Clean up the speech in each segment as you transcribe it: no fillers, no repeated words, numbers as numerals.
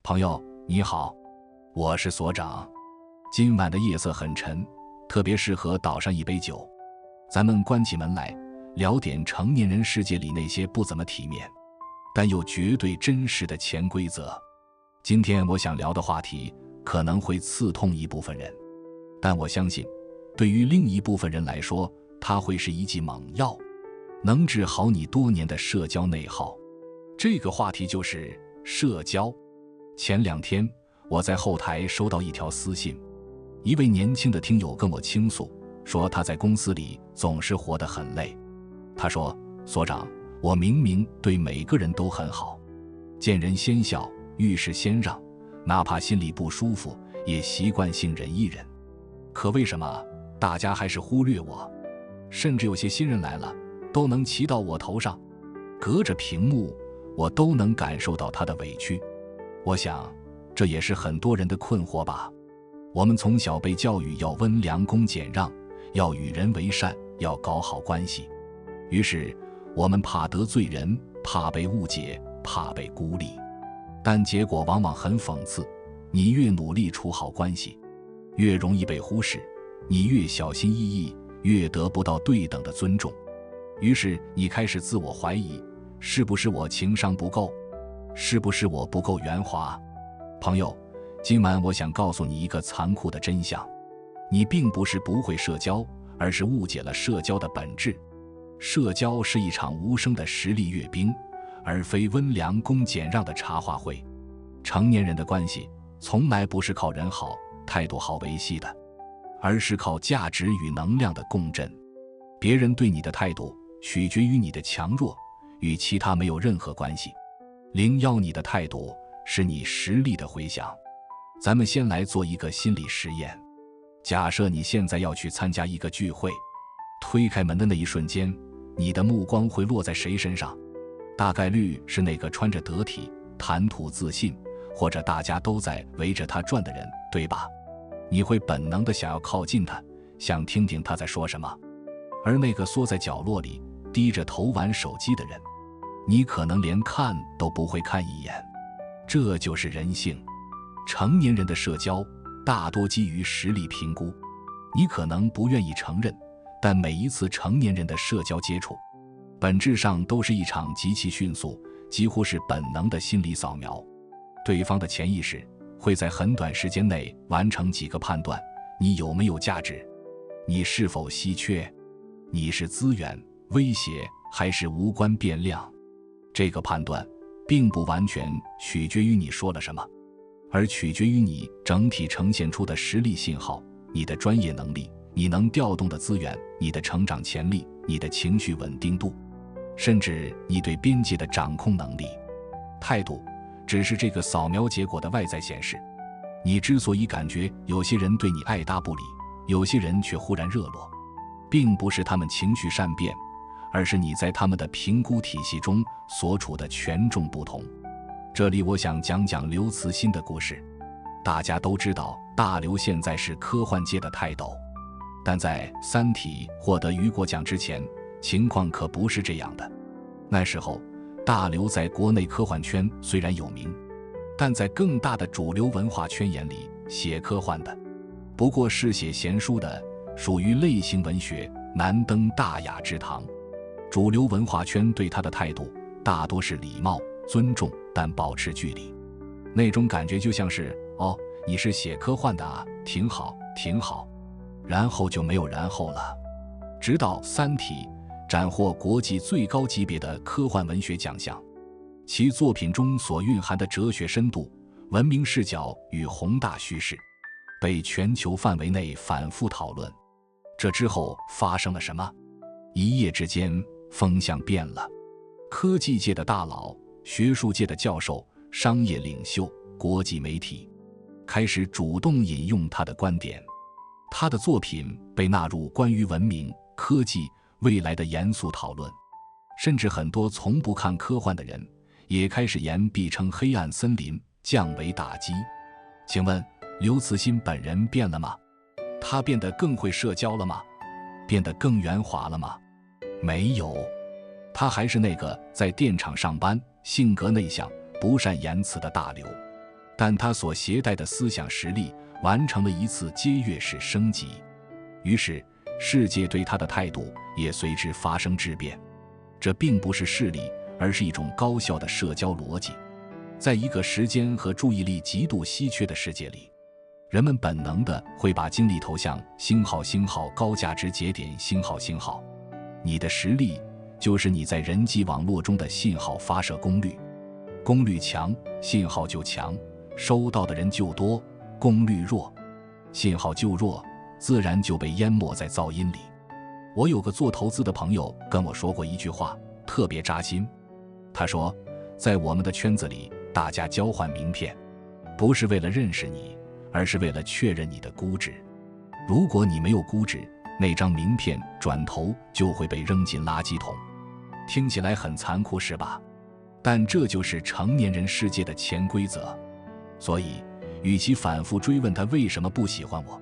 朋友你好，我是所长。今晚的夜色很沉，特别适合倒上一杯酒，咱们关起门来聊点成年人世界里那些不怎么体面但又绝对真实的潜规则。今天我想聊的话题可能会刺痛一部分人，但我相信对于另一部分人来说，它会是一剂猛药，能治好你多年的社交内耗。这个话题就是社交。前2天我在后台收到一条私信，一位年轻的听友跟我倾诉，说他在公司里总是活得很累。他说，所长，我明明对每个人都很好，见人先笑，遇事先让，哪怕心里不舒服也习惯性忍一忍，可为什么大家还是忽略我？甚至有些新人来了都能骑到我头上，隔着屏幕我都能感受到他的委屈。我想这也是很多人的困惑吧。我们从小被教育要温良恭俭让，要与人为善，要搞好关系，于是我们怕得罪人，怕被误解，怕被孤立。但结果往往很讽刺，你越努力处好关系，越容易被忽视，你越小心翼翼，越得不到对等的尊重。于是你开始自我怀疑，是不是我情商不够？是不是我不够圆滑？朋友，今晚我想告诉你一个残酷的真相，你并不是不会社交，而是误解了社交的本质。社交是一场无声的实力阅兵，而非温良恭俭让的茶话会。成年人的关系从来不是靠人好、态度好维系的，而是靠价值与能量的共振。别人对你的态度取决于你的强弱，与其他没有任何关系。0-1你的态度是你实力的回响。咱们先来做一个心理实验。假设你现在要去参加一个聚会，推开门的那一瞬间，你的目光会落在谁身上？大概率是那个穿着得体、谈吐自信，或者大家都在围着他转的人，对吧？你会本能地想要靠近他，想听听他在说什么。而那个缩在角落里低着头玩手机的人，你可能连看都不会看一眼。这就是人性。成年人的社交大多基于实力评估，你可能不愿意承认，但每一次成年人的社交接触，本质上都是一场极其迅速，几乎是本能的心理扫描。对方的潜意识会在很短时间内完成几个判断：你有没有价值？你是否稀缺？你是资源、威胁还是无关变量？这个判断并不完全取决于你说了什么，而取决于你整体呈现出的实力信号，你的专业能力，你能调动的资源，你的成长潜力，你的情绪稳定度，甚至你对边界的掌控能力。态度只是这个扫描结果的外在显示。你之所以感觉有些人对你爱答不理，有些人却忽然热络，并不是他们情绪善变，而是你在他们的评估体系中所处的权重不同。这里我想讲讲刘慈欣的故事。大家都知道大刘现在是科幻界的泰斗，但在《三体》获得雨果奖之前，情况可不是这样的。那时候大刘在国内科幻圈虽然有名，但在更大的主流文化圈眼里，写科幻的不过是写闲书的，属于类型文学，难登大雅之堂。主流文化圈对他的态度大多是礼貌、尊重，但保持距离。那种感觉就像是，哦，你是写科幻的啊，挺好，挺好。然后就没有然后了。直到《三体》斩获国际最高级别的科幻文学奖项，其作品中所蕴含的哲学深度、文明视角与宏大叙事，被全球范围内反复讨论。这之后发生了什么？一夜之间，风向变了。科技界的大佬、学术界的教授、商业领袖、国际媒体开始主动引用他的观点。他的作品被纳入关于文明、科技、未来的严肃讨论，甚至很多从不看科幻的人也开始言必称黑暗森林降维打击。请问刘慈欣本人变了吗？他变得更会社交了吗？变得更圆滑了吗？没有，他还是那个在电厂上班、性格内向、不善言辞的大刘。但他所携带的思想实力完成了一次阶跃式升级，于是世界对他的态度也随之发生质变。这并不是势力，而是一种高效的社交逻辑。在一个时间和注意力极度稀缺的世界里，人们本能地会把精力投向星号高价值节点星号。你的实力就是你在人际网络中的信号发射功率，功率强，信号就强，收到的人就多；功率弱，信号就弱，自然就被淹没在噪音里。我有个做投资的朋友跟我说过一句话，特别扎心。他说，在我们的圈子里，大家交换名片，不是为了认识你，而是为了确认你的估值。如果你没有估值，那张名片转头就会被扔进垃圾桶。听起来很残酷是吧？但这就是成年人世界的潜规则。所以与其反复追问他为什么不喜欢我，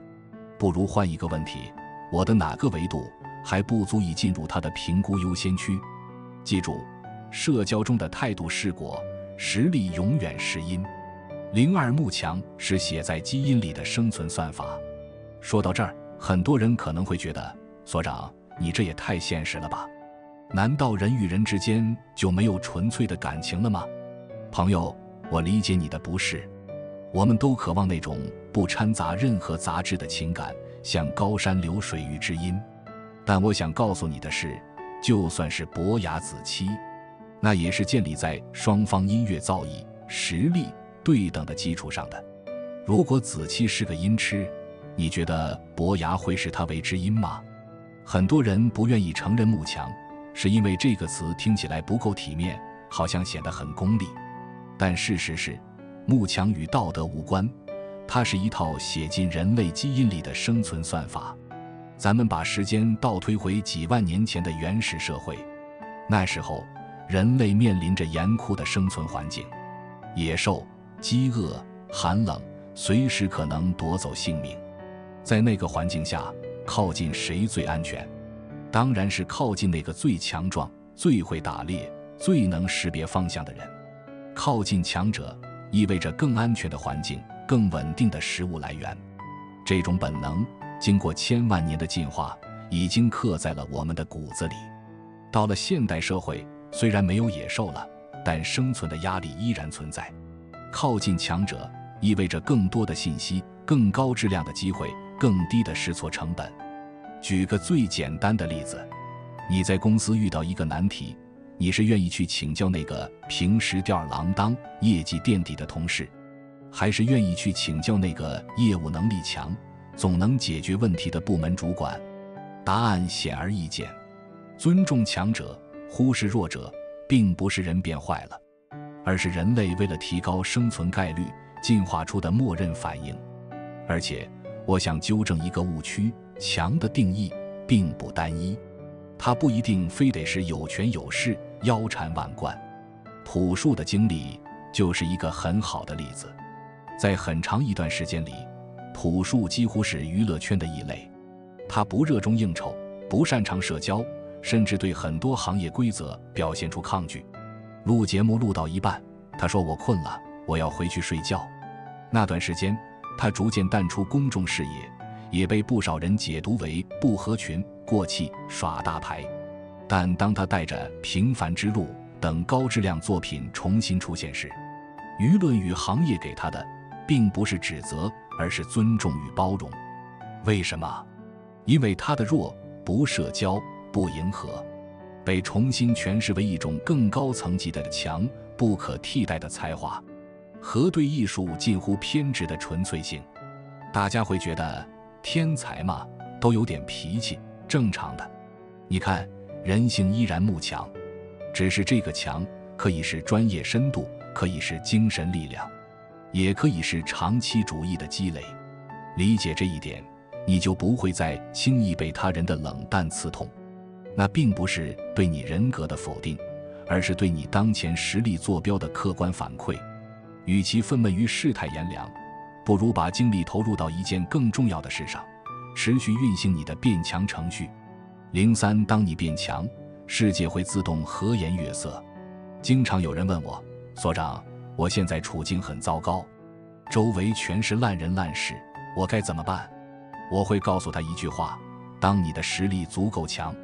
不如换一个问题，我的哪个维度还不足以进入他的评估优先区？记住，社交中的态度是果，实力永远是因。02慕强是写在基因里的生存算法。说到这儿，很多人可能会觉得，所长，你这也太现实了吧？难道人与人之间就没有纯粹的感情了吗？朋友，我理解你的不适。我们都渴望那种不掺杂任何杂质的情感，像高山流水遇知音。但我想告诉你的是，就算是伯牙子期，那也是建立在双方音乐造诣、实力对等的基础上的。如果子期是个音痴，你觉得伯牙会视他为知音吗？很多人不愿意承认慕强，是因为这个词听起来不够体面，好像显得很功利。但事实是，慕强与道德无关，它是一套写进人类基因里的生存算法。咱们把时间倒推回几万年前的原始社会，那时候人类面临着严酷的生存环境，野兽、饥饿、寒冷随时可能夺走性命。在那个环境下，靠近谁最安全？当然是靠近那个最强壮、最会打猎、最能识别方向的人。靠近强者意味着更安全的环境，更稳定的食物来源。这种本能经过千万年的进化，已经刻在了我们的骨子里。到了现代社会，虽然没有野兽了，但生存的压力依然存在。靠近强者意味着更多的信息、更高质量的机会、更低的试错成本。举个最简单的例子，你在公司遇到一个难题，你是愿意去请教那个平时吊儿郎当、业绩垫底的同事，还是愿意去请教那个业务能力强、总能解决问题的部门主管？答案显而易见。尊重强者，忽视弱者，并不是人变坏了，而是人类为了提高生存概率进化出的默认反应。而且我想纠正一个误区，强的定义并不单一，它不一定非得是有权有势、腰缠万贯。朴树的经历就是一个很好的例子。在很长一段时间里，朴树几乎是娱乐圈的异类。他不热衷应酬，不擅长社交，甚至对很多行业规则表现出抗拒。录节目录到一半，他说我困了，我要回去睡觉。那段时间他逐渐淡出公众视野，也被不少人解读为不合群、过气、耍大牌。但当他带着《平凡之路》等高质量作品重新出现时，舆论与行业给他的并不是指责，而是尊重与包容。为什么？因为他的弱不社交、不迎合，被重新诠释为一种更高层级的强、不可替代的才华和对艺术近乎偏执的纯粹性。大家会觉得天才嘛，都有点脾气，正常的。你看，人性依然慕强，只是这个强可以是专业深度，可以是精神力量，也可以是长期主义的积累。理解这一点，你就不会再轻易被他人的冷淡刺痛。那并不是对你人格的否定，而是对你当前实力坐标的客观反馈。与其愤懑于世态炎凉，不如把精力投入到一件更重要的事上，持续运行你的变强程序。03当你变强，世界会自动和颜悦色。经常有人问我，所长，我现在处境很糟糕，周围全是烂人烂事，我该怎么办？我会告诉他一句话：当你的实力足够强，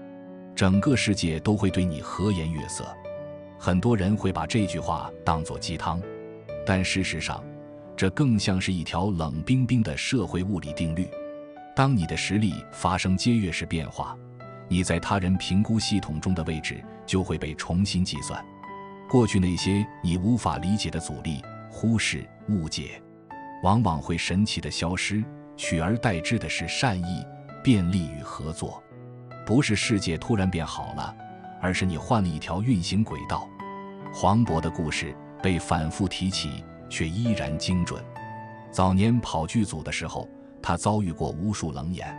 整个世界都会对你和颜悦色。很多人会把这句话当作鸡汤，但事实上，这更像是一条冷冰冰的社会物理定律。当你的实力发生阶跃式变化，你在他人评估系统中的位置就会被重新计算。过去那些你无法理解的阻力、忽视、误解，往往会神奇地消失，取而代之的是善意、便利与合作。不是世界突然变好了，而是你换了一条运行轨道。黄渤的故事被反复提起，却依然精准。早年跑剧组的时候，他遭遇过无数冷眼，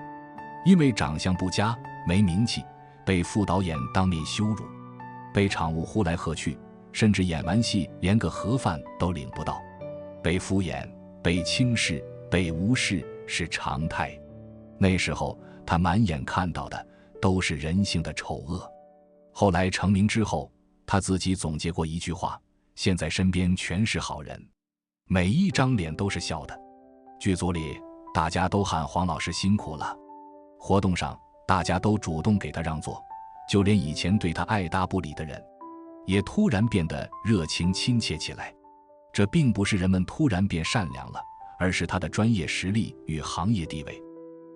因为长相不佳、没名气，被副导演当面羞辱，被场务呼来喝去，甚至演完戏连个盒饭都领不到。被敷衍、被轻视、被无视是常态。那时候他满眼看到的都是人性的丑恶。后来成名之后，他自己总结过一句话：现在身边全是好人，每一张脸都是笑的。剧组里大家都喊黄老师辛苦了，活动上大家都主动给他让座，就连以前对他爱答不理的人也突然变得热情亲切起来。这并不是人们突然变善良了，而是他的专业实力与行业地位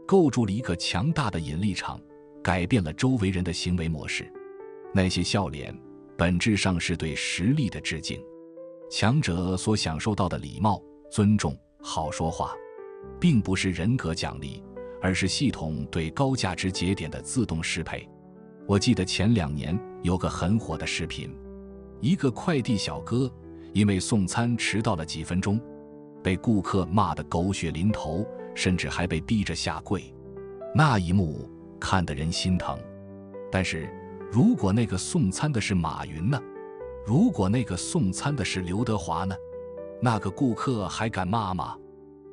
构筑了一个强大的引力场，改变了周围人的行为模式。那些笑脸本质上是对实力的致敬，强者所享受到的礼貌、尊重、好说话，并不是人格奖励，而是系统对高价值节点的自动适配。我记得前2年有个很火的视频，一个快递小哥因为送餐迟到了几分钟，被顾客骂得狗血淋头，甚至还被逼着下跪。那一幕看得人心疼。但是如果那个送餐的是马云呢？如果那个送餐的是刘德华呢？那个顾客还敢骂吗？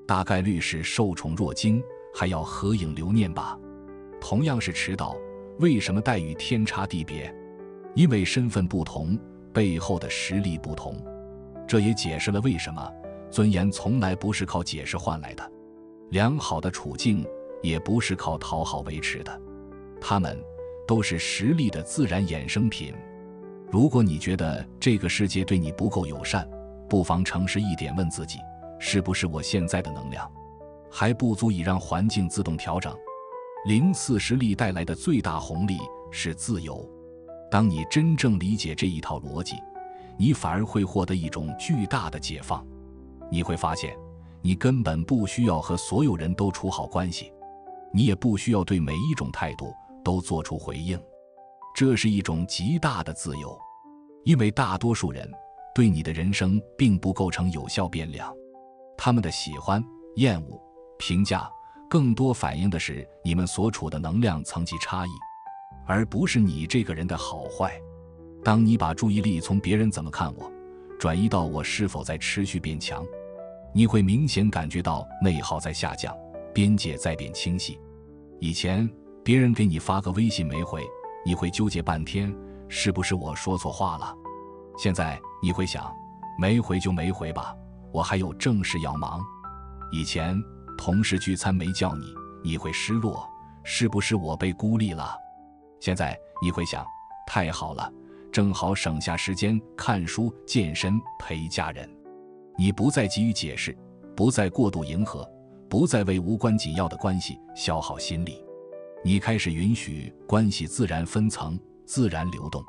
大概率是受宠若惊，还要合影留念吧。同样是迟到，为什么待遇天差地别？因为身份不同，背后的实力不同。这也解释了为什么尊严从来不是靠解释换来的，良好的处境也不是靠讨好维持的，他们都是实力的自然衍生品。如果你觉得这个世界对你不够友善，不妨诚实一点问自己，是不是我现在的能量还不足以让环境自动调整？04实力带来的最大红利是自由。当你真正理解这一套逻辑，你反而会获得一种巨大的解放。你会发现，你根本不需要和所有人都处好关系，你也不需要对每一种态度都做出回应。这是一种极大的自由，因为大多数人对你的人生并不构成有效变量，他们的喜欢、厌恶、评价更多反映的是你们所处的能量层级差异，而不是你这个人的好坏。当你把注意力从别人怎么看我转移到我是否在持续变强，你会明显感觉到内耗在下降，边界在变清晰。以前别人给你发个微信没回，你会纠结半天，是不是我说错话了？现在你会想，没回就没回吧，我还有正事要忙。以前同事聚餐没叫你，你会失落，是不是我被孤立了？现在你会想，太好了，正好省下时间看书、健身、陪家人。你不再急于解释，不再过度迎合，不再为无关紧要的关系消耗心力。你开始允许关系自然分层、自然流动，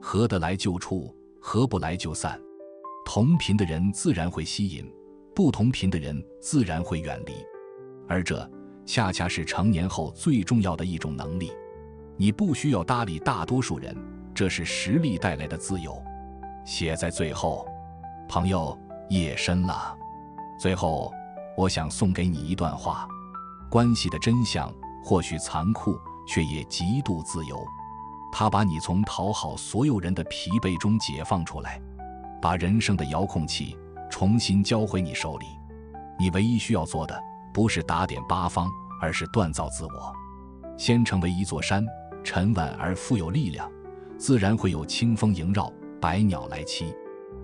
合得来就处，合不来就散。同频的人自然会吸引，不同频的人自然会远离。而这恰恰是成年后最重要的一种能力。你不需要搭理大多数人，这是实力带来的自由。写在最后，朋友，夜深了。最后，我想送给你一段话：关系的真相或许残酷，却也极度自由。它把你从讨好所有人的疲惫中解放出来，把人生的遥控器重新交回你手里。你唯一需要做的，不是打点八方，而是锻造自我。先成为一座山，沉稳而富有力量，自然会有清风萦绕，百鸟来栖。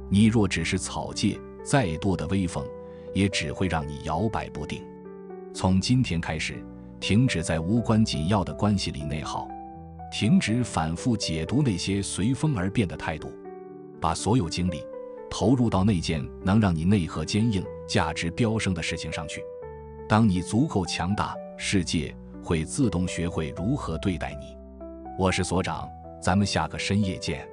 你若只是草芥，再多的威风也只会让你摇摆不定。从今天开始，停止在无关紧要的关系里内耗，停止反复解读那些随风而变的态度，把所有精力投入到那件能让你内核坚硬、价值飙升的事情上去。当你足够强大，世界会自动学会如何对待你。我是所长，咱们下个深夜见。